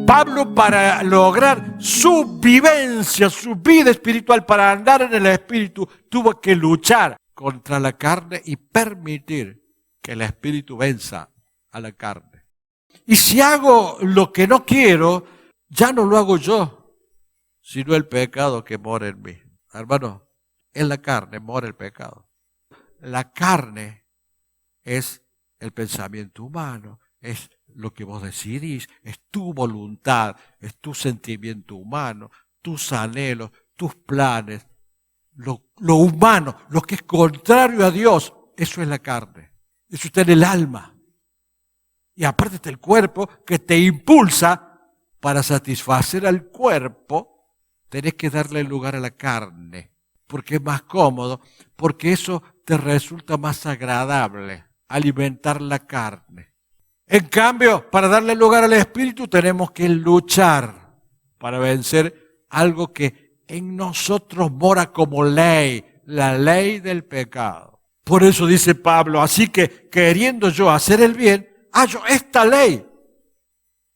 Pablo, para lograr su vivencia, su vida espiritual, para andar en el Espíritu, tuvo que luchar contra la carne y permitir que el Espíritu venza a la carne. Y si hago lo que no quiero, ya no lo hago yo, sino el pecado que mora en mí. Hermano, en la carne mora el pecado. La carne es el pensamiento humano, es lo que vos decidís, es tu voluntad, es tu sentimiento humano, tus anhelos, tus planes, lo humano, lo que es contrario a Dios, eso es la carne. Eso está en el alma. Y aparte está el cuerpo que te impulsa para satisfacer al cuerpo, tenés que darle lugar a la carne, porque es más cómodo, porque eso te resulta más agradable, alimentar la carne. En cambio, para darle lugar al Espíritu tenemos que luchar para vencer algo que en nosotros mora como ley, la ley del pecado. Por eso dice Pablo, así que queriendo yo hacer el bien, hallo esta ley,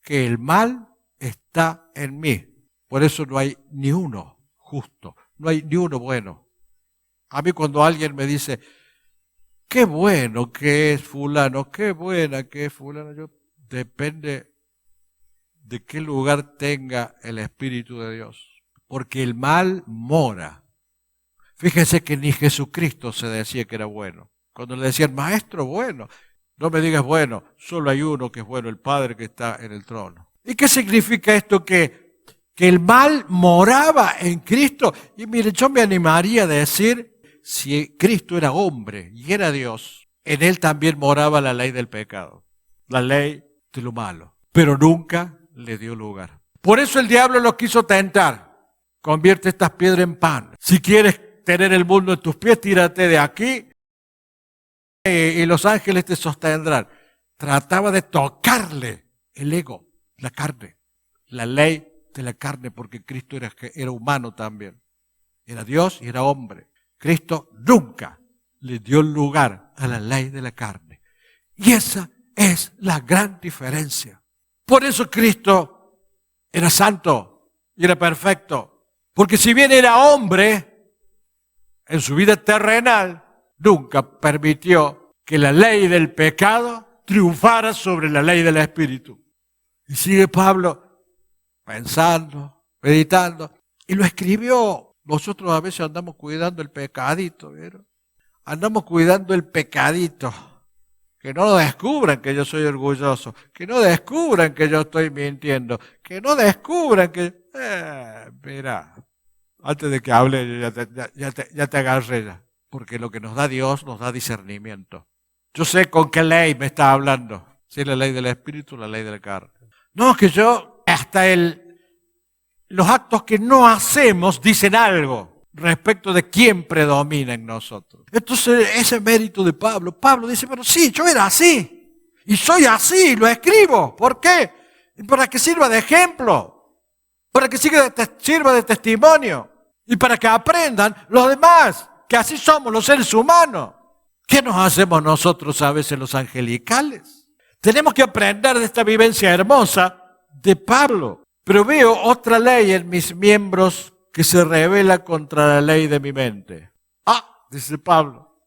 que el mal está en mí. Por eso no hay ni uno justo, no hay ni uno bueno. A mí cuando alguien me dice, qué bueno que es fulano, qué buena que es fulano, depende de qué lugar tenga el Espíritu de Dios. Porque el mal mora. Fíjense que ni Jesucristo se decía que era bueno. Cuando le decían, maestro bueno, no me digas bueno, solo hay uno que es bueno, el Padre que está en el trono. ¿Y qué significa esto? Que el mal moraba en Cristo. Y mire, yo me animaría a decir, si Cristo era hombre y era Dios, en él también moraba la ley del pecado, la ley de lo malo, pero nunca le dio lugar. Por eso el diablo lo quiso tentar. Convierte estas piedras en pan. Si quieres tener el mundo en tus pies, tírate de aquí y los ángeles te sostendrán. Trataba de tocarle el ego, la carne, la ley de la carne, porque Cristo era humano también. Era Dios y era hombre. Cristo nunca le dio lugar a la ley de la carne. Y esa es la gran diferencia. Por eso Cristo era santo y era perfecto. Porque si bien era hombre, en su vida terrenal, nunca permitió que la ley del pecado triunfara sobre la ley del Espíritu. Y sigue Pablo pensando, meditando, y lo escribió. Nosotros a veces andamos cuidando el pecadito, ¿vieron? Andamos cuidando el pecadito. Que no descubran que yo soy orgulloso. Que no descubran que yo estoy mintiendo. Que no descubran que... mira, antes de que hable ya te agarré ya. Porque lo que nos da Dios nos da discernimiento. Yo sé con qué ley me está hablando. Si es la ley del Espíritu o la ley de la carne. No, que yo hasta los actos que no hacemos dicen algo respecto de quién predomina en nosotros. Entonces, ese mérito de Pablo. Pablo dice, pero sí, yo era así. Y soy así, lo escribo. ¿Por qué? Para que sirva de ejemplo. Para que sirva de testimonio. Y para que aprendan los demás, que así somos los seres humanos. ¿Qué nos hacemos nosotros a veces los angelicales? Tenemos que aprender de esta vivencia hermosa de Pablo. Pero veo otra ley en mis miembros que se revela contra la ley de mi mente. Dice Pablo,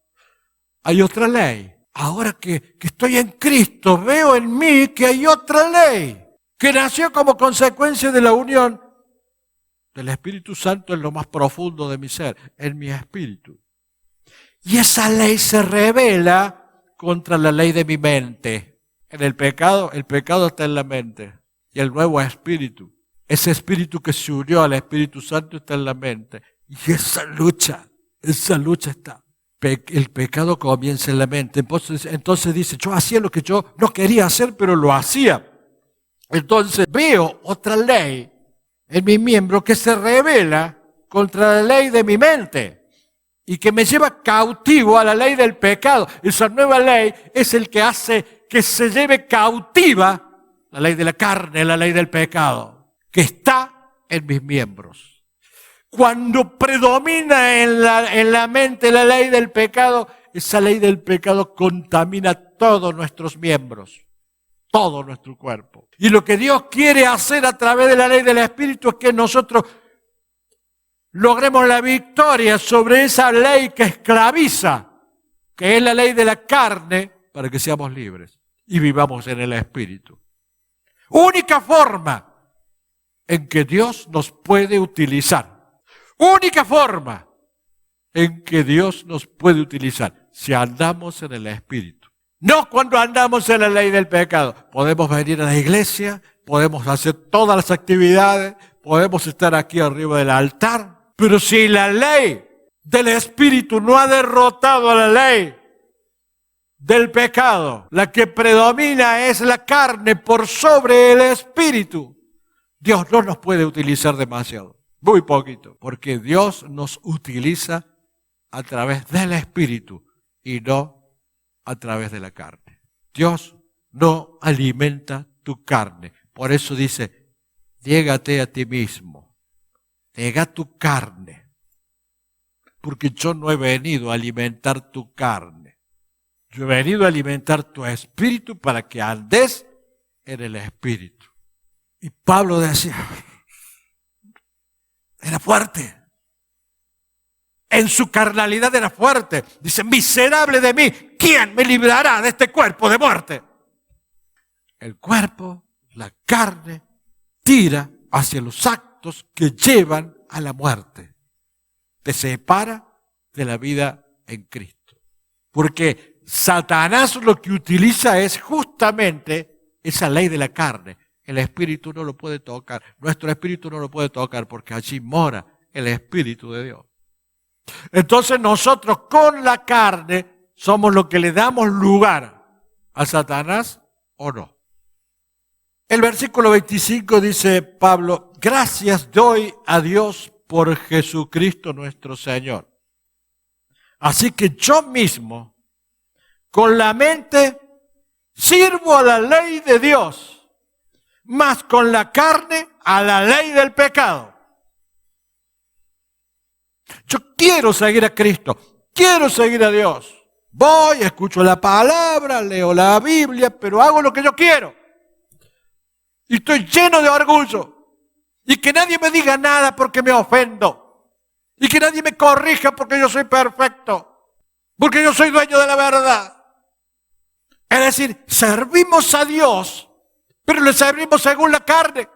hay otra ley. Ahora que estoy en Cristo, veo en mí que hay otra ley que nació como consecuencia de la unión del Espíritu Santo en lo más profundo de mi ser, en mi espíritu. Y esa ley se revela contra la ley de mi mente. En el pecado está en la mente. Y el nuevo espíritu, ese espíritu que se unió al Espíritu Santo está en la mente. Y esa lucha está. El pecado comienza en la mente. Entonces dice, yo hacía lo que yo no quería hacer, pero lo hacía. Entonces veo otra ley en mi miembro que se revela contra la ley de mi mente. Y que me lleva cautivo a la ley del pecado. Esa nueva ley es el que hace que se lleve cautiva la ley de la carne, la ley del pecado, que está en mis miembros. Cuando predomina en la mente la ley del pecado, esa ley del pecado contamina todos nuestros miembros. todo nuestro cuerpo. Y lo que Dios quiere hacer a través de la ley del Espíritu es que nosotros logremos la victoria sobre esa ley que esclaviza, que es la ley de la carne, para que seamos libres y vivamos en el Espíritu. Única forma en que Dios nos puede utilizar. Única forma en que Dios nos puede utilizar si andamos en el Espíritu. No cuando andamos en la ley del pecado. Podemos venir a la iglesia, podemos hacer todas las actividades, podemos estar aquí arriba del altar, pero si la ley del Espíritu no ha derrotado a la ley del pecado, la que predomina es la carne por sobre el Espíritu, Dios no nos puede utilizar demasiado, muy poquito, porque Dios nos utiliza a través del Espíritu y no a través de la carne. Dios no alimenta tu carne. Por eso dice, niégate a ti mismo, niega tu carne, porque yo no he venido a alimentar tu carne. Yo he venido a alimentar tu espíritu para que andes en el Espíritu. Y Pablo decía, era fuerte. En su carnalidad era fuerte. Dice, miserable de mí, ¿quién me librará de este cuerpo de muerte? El cuerpo, la carne, tira hacia los actos que llevan a la muerte. Te separa de la vida en Cristo. Porque Satanás lo que utiliza es justamente esa ley de la carne. El espíritu no lo puede tocar. Nuestro espíritu no lo puede tocar porque allí mora el Espíritu de Dios. Entonces nosotros con la carne somos los que le damos lugar a Satanás o no. El versículo 25 dice Pablo, gracias doy a Dios por Jesucristo nuestro Señor. Así que yo mismo, con la mente, sirvo a la ley de Dios, mas con la carne a la ley del pecado. Yo quiero seguir a Cristo, quiero seguir a Dios. Voy, escucho la palabra, leo la Biblia, pero hago lo que yo quiero. Y estoy lleno de orgullo. Y que nadie me diga nada porque me ofendo. Y que nadie me corrija porque yo soy perfecto. Porque yo soy dueño de la verdad. Es decir, servimos a Dios, pero le servimos según la carne.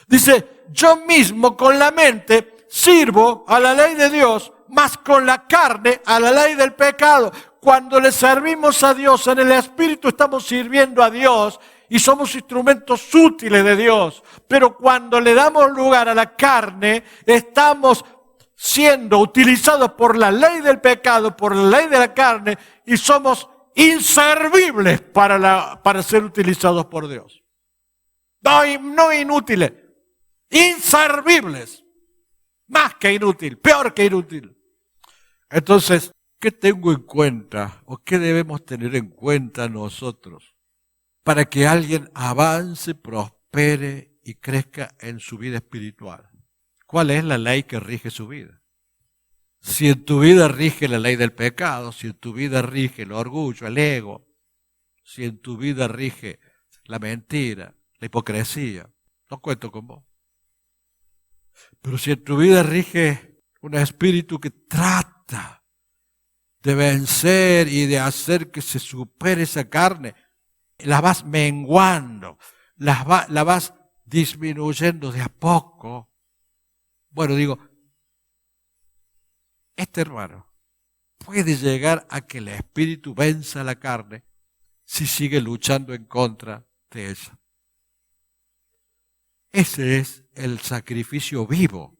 Dice, yo mismo con la mente sirvo a la ley de Dios, mas con la carne a la ley del pecado. Cuando le servimos a Dios en el Espíritu estamos sirviendo a Dios y somos instrumentos útiles de Dios. Pero cuando le damos lugar a la carne, estamos siendo utilizados por la ley del pecado, por la ley de la carne, y somos inservibles para ser utilizados por Dios. No inútiles, inservibles. Más que inútil, peor que inútil. Entonces, ¿qué tengo en cuenta o qué debemos tener en cuenta nosotros para que alguien avance, prospere y crezca en su vida espiritual? ¿Cuál es la ley que rige su vida? Si en tu vida rige la ley del pecado, si en tu vida rige el orgullo, el ego, si en tu vida rige la mentira, la hipocresía, no cuento con vos. Pero si en tu vida rige un espíritu que trata de vencer y de hacer que se supere esa carne, la vas menguando, la vas disminuyendo de a poco. Bueno, digo, este hermano puede llegar a que el espíritu venza la carne si sigue luchando en contra de ella. Ese es el sacrificio vivo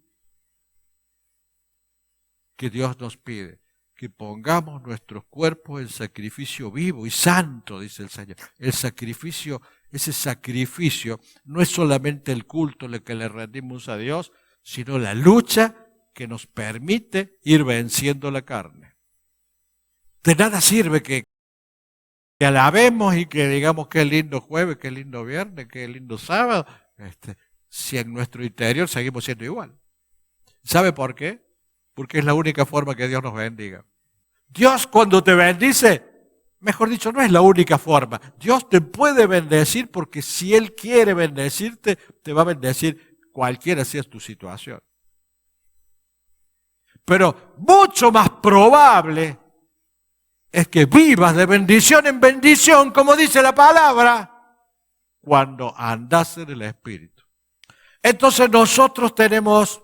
que Dios nos pide, que pongamos nuestros cuerpos en sacrificio vivo y santo, dice el Señor. El sacrificio, ese sacrificio no es solamente el culto lo que le rendimos a Dios, sino la lucha que nos permite ir venciendo la carne. De nada sirve que alabemos y que digamos qué lindo jueves, qué lindo viernes, qué lindo sábado, si en nuestro interior seguimos siendo igual. ¿Sabe por qué? Porque es la única forma que Dios nos bendiga. Dios cuando te bendice, Mejor dicho, no es la única forma. Dios te puede bendecir porque si Él quiere bendecirte, te va a bendecir cualquiera sea tu situación. Pero mucho más probable es que vivas de bendición en bendición, como dice la palabra, cuando andas en el Espíritu. Entonces nosotros tenemos,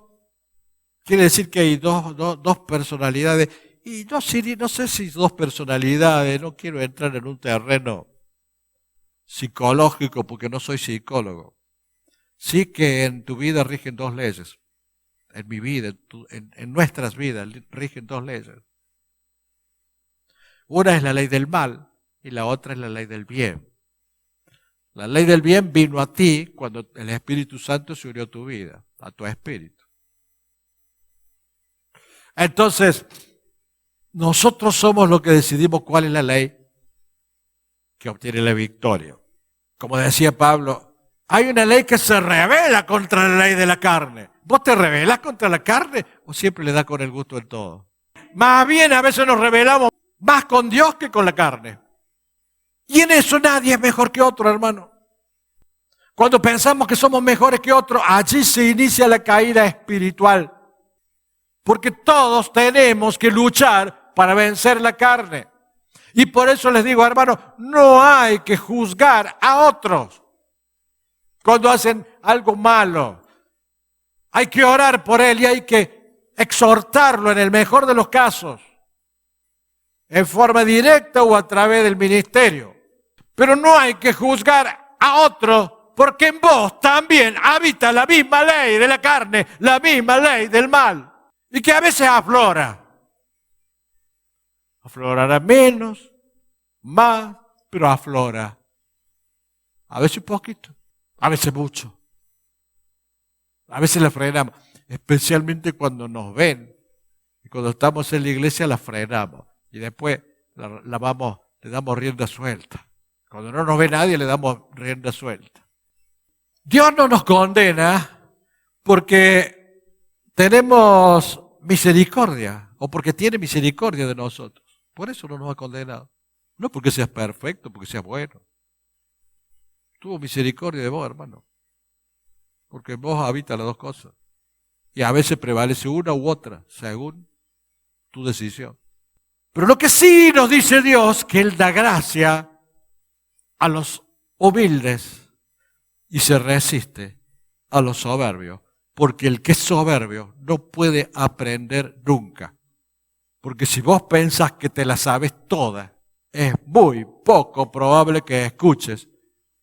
quiere decir que hay dos personalidades. Y no sé si dos personalidades, no quiero entrar en un terreno psicológico porque no soy psicólogo. Sí que en tu vida rigen dos leyes. En mi vida, en nuestras vidas rigen dos leyes. Una es la ley del mal y la otra es la ley del bien. La ley del bien vino a ti cuando el Espíritu Santo se unió a tu vida, a tu espíritu. Entonces, nosotros somos los que decidimos cuál es la ley que obtiene la victoria. Como decía Pablo, hay una ley que se rebela contra la ley de la carne. ¿Vos te rebelás contra la carne o siempre le das con el gusto en todo? Más bien a veces nos rebelamos más con Dios que con la carne. Y en eso nadie es mejor que otro, hermano. Cuando pensamos que somos mejores que otro, allí se inicia la caída espiritual. Porque todos tenemos que luchar para vencer la carne. Y por eso les digo, hermanos, no hay que juzgar a otros cuando hacen algo malo. Hay que orar por él y hay que exhortarlo en el mejor de los casos, en forma directa o a través del ministerio. Pero no hay que juzgar a otro porque en vos también habita la misma ley de la carne, la misma ley del mal. Y que a veces aflora. Aflorará menos, más, pero aflora. A veces poquito, a veces mucho. A veces la frenamos, especialmente cuando nos ven. Y cuando estamos en la iglesia la frenamos. Y después le damos rienda suelta. Cuando no nos ve nadie le damos rienda suelta. Dios no nos condena porque tenemos misericordia o porque tiene misericordia de nosotros. Por eso no nos ha condenado. No porque seas perfecto, porque seas bueno. Tuvo misericordia de vos, hermano. Porque en vos habita las dos cosas. Y a veces prevalece una u otra, según tu decisión. Pero lo que sí nos dice Dios, que Él da gracia a los humildes y se resiste a los soberbios. Porque el que es soberbio no puede aprender nunca. Porque si vos pensás que te la sabes toda, es muy poco probable que escuches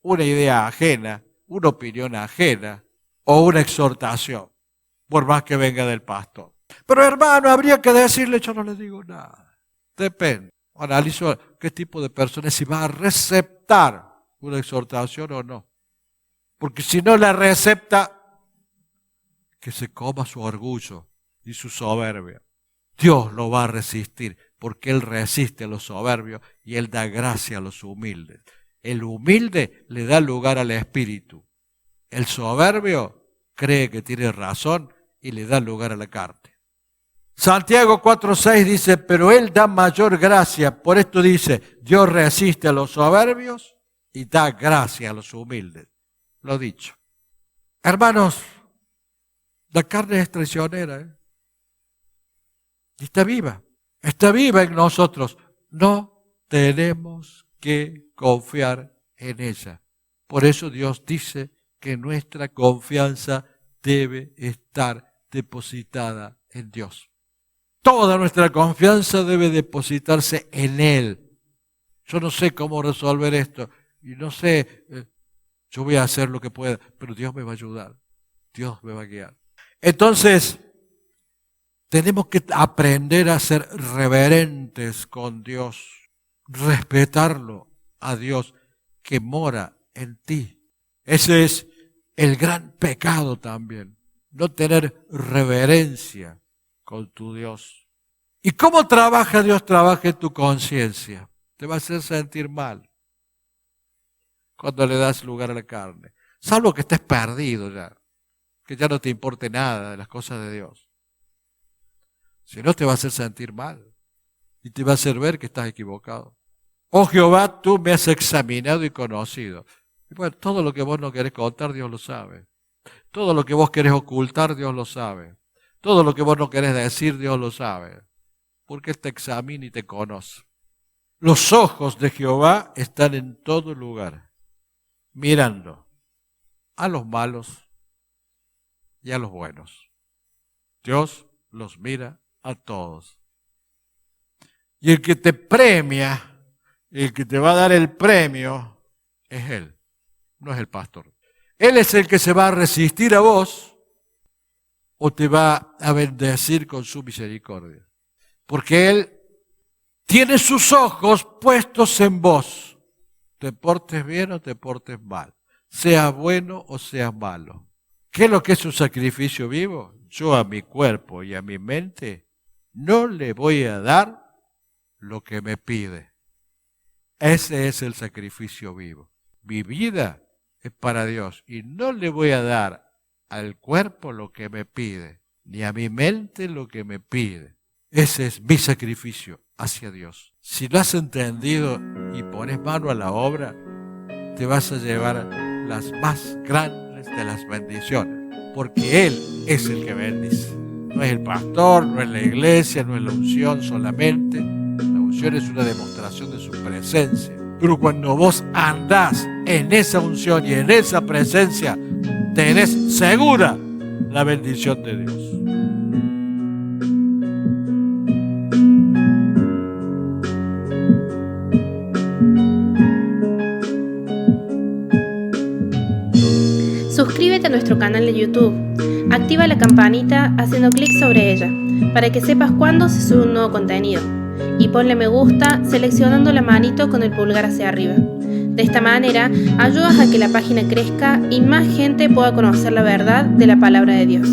una idea ajena, una opinión ajena o una exhortación, por más que venga del pastor. Pero hermano, habría que decirle, yo no le digo nada. Depende. Analizo qué tipo de persona, si va a receptar una exhortación o no. Porque si no la recepta, que se coma su orgullo y su soberbia. Dios lo va a resistir, porque Él resiste a los soberbios y Él da gracia a los humildes. El humilde le da lugar al espíritu. El soberbio cree que tiene razón y le da lugar a la carne. Santiago 4:6 dice, pero Él da mayor gracia. Por esto dice, Dios resiste a los soberbios y da gracia a los humildes. Lo dicho. Hermanos, la carne es traicionera, y está viva en nosotros. No tenemos que confiar en ella. Por eso Dios dice que nuestra confianza debe estar depositada en Dios. Toda nuestra confianza debe depositarse en Él. Yo no sé cómo resolver esto y no sé, yo voy a hacer lo que pueda, pero Dios me va a ayudar. Dios me va a guiar. Entonces, tenemos que aprender a ser reverentes con Dios, respetarlo a Dios que mora en ti. Ese es el gran pecado también, no tener reverencia con tu Dios. ¿Y cómo trabaja Dios? Trabaja en tu conciencia. Te va a hacer sentir mal cuando le das lugar a la carne. Salvo que estés perdido ya, que ya no te importe nada de las cosas de Dios. Si no, te va a hacer sentir mal y te va a hacer ver que estás equivocado. Oh Jehová, tú me has examinado y conocido. Y bueno, todo lo que vos no querés contar, Dios lo sabe. Todo lo que vos querés ocultar, Dios lo sabe. Todo lo que vos no querés decir, Dios lo sabe. Porque Él te examina y te conoce. Los ojos de Jehová están en todo lugar, mirando a los malos y a los buenos. Dios los mira a todos. Y el que te premia, el que te va a dar el premio, es Él, no es el pastor. Él es el que se va a resistir a vos o te va a bendecir con su misericordia. Porque Él tiene sus ojos puestos en vos. Te portes bien o te portes mal. Seas bueno o seas malo. ¿Qué es lo que es un sacrificio vivo? Yo a mi cuerpo y a mi mente no le voy a dar lo que me pide. Ese es el sacrificio vivo. Mi vida es para Dios y no le voy a dar al cuerpo lo que me pide, ni a mi mente lo que me pide. Ese es mi sacrificio hacia Dios. Si lo has entendido y pones mano a la obra, te vas a llevar las más grandes de las bendiciones, porque Él es el que bendice. No es el pastor, no es la iglesia, no es la unción solamente. La unción es una demostración de su presencia. Pero cuando vos andás en esa unción y en esa presencia, tenés segura la bendición de Dios. Suscríbete a nuestro canal de YouTube. Activa la campanita haciendo clic sobre ella para que sepas cuándo se sube un nuevo contenido. Y ponle me gusta seleccionando la manito con el pulgar hacia arriba. De esta manera ayudas a que la página crezca y más gente pueda conocer la verdad de la palabra de Dios.